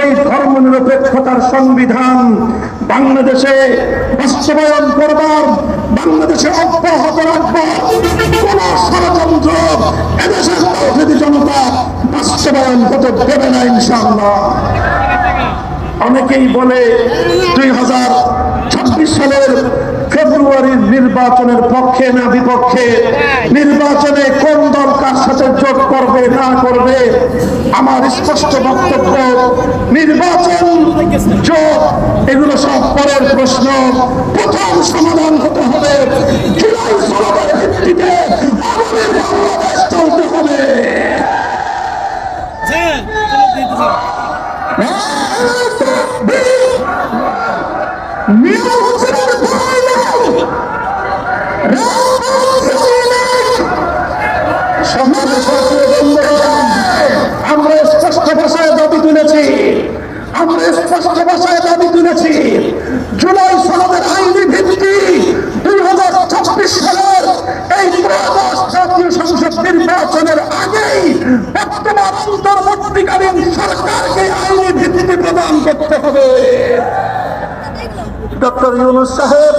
এই ধর্মনিরপেক্ষতার সংবিধান বাংলাদেশে বাস্তবায়ন করবার, বাংলাদেশে অব্যাহত রাখবার কোন ষড়যন্ত্র এদেশের তৌহিদি জনতা বাস্তবায়ন হতে দেবে না ইনশাআল্লাহ। অনেকেই বলে 2026 সালের ফেব্রুয়ারির নির্বাচনের পক্ষে না বিপক্ষে, নির্বাচনে কোন দল কার সাথে জোট করবে না করবে। আমার স্পষ্ট বক্তব্য, নির্বাচন, জোট এগুলো সব পরের প্রশ্ন। প্রথম সমাধান হতে হবে জুলাই সনদের ভিত্তিতে আমাদের বাংলাদেশ চলতে হবে। আমরা স্পষ্ট ভাষায় দাবি তুলেছি, জুলাই সনদের আইনি ভিত্তি 2026 সালের এই ত্রয়োদশ জাতীয় সংসদ নির্বাচনের আগেই বর্তমান অন্তর্বর্তীকালীন সরকারকে আইনি ভিত্তি প্রদান করতে হবে। ডক্টর ইউনূস সাহেব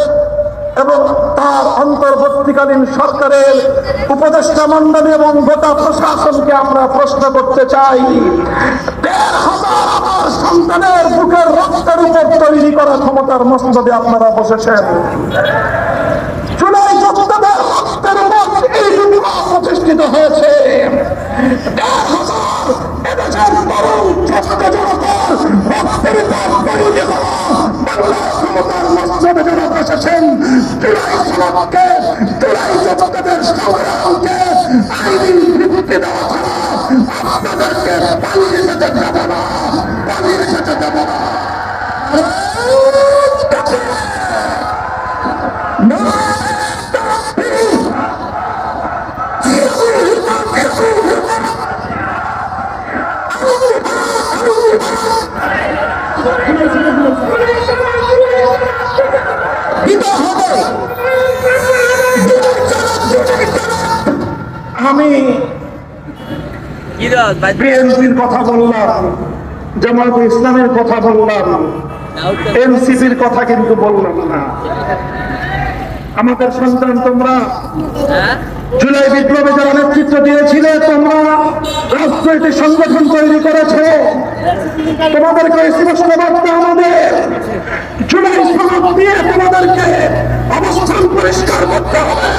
এবং তার অন্তর্বর্তীকালীন সরকারের উপদেষ্টা মণ্ডলী এবং গোটা প্রশাসনকে আমরা প্রশ্ন করতে চাই, ১,৫০০ আমার সন্তানের বুকের রক্তের উপর তৈরি করা ক্ষমতার মসনদে আপনারা বসেছেন। জুলাই যোদ্ধাদের রক্তের উপর এই বিপ্লব প্রতিষ্ঠিত হয়েছে। ১,৫০০ এদেশের তরুণ ছাত্র জনতার রক্তের উপর তৈরি করা বাংলার ক্ষমতার মসনদে যারা বসেছেন, জুলাই সনদকে, জুলাই যোদ্ধাদের সংগ্রামকে আইনি ভিত্তি দেওয়া ছাড়া আপনাদেরকে পালিয়ে যেতে দেব না, পালিয়ে যেতে দেব না। আমি বিএনপির কথা বললাম, জামায়াতে ইসলামের কথা বললাম, এনসিপির কথা কিন্তু বললাম না। আমাদের সন্তান, তোমরা জুলাই বিপ্লবে যারা নেতৃত্ব দিয়েছিলে, তোমরা রাজনৈতিক সংগঠন তৈরি করেছে, তোমাদেরকে স্পষ্ট বার্তা আমাদের, জুলাই সনদ দিয়ে তোমাদেরকে অবস্থান পরিষ্কার করতে হবে।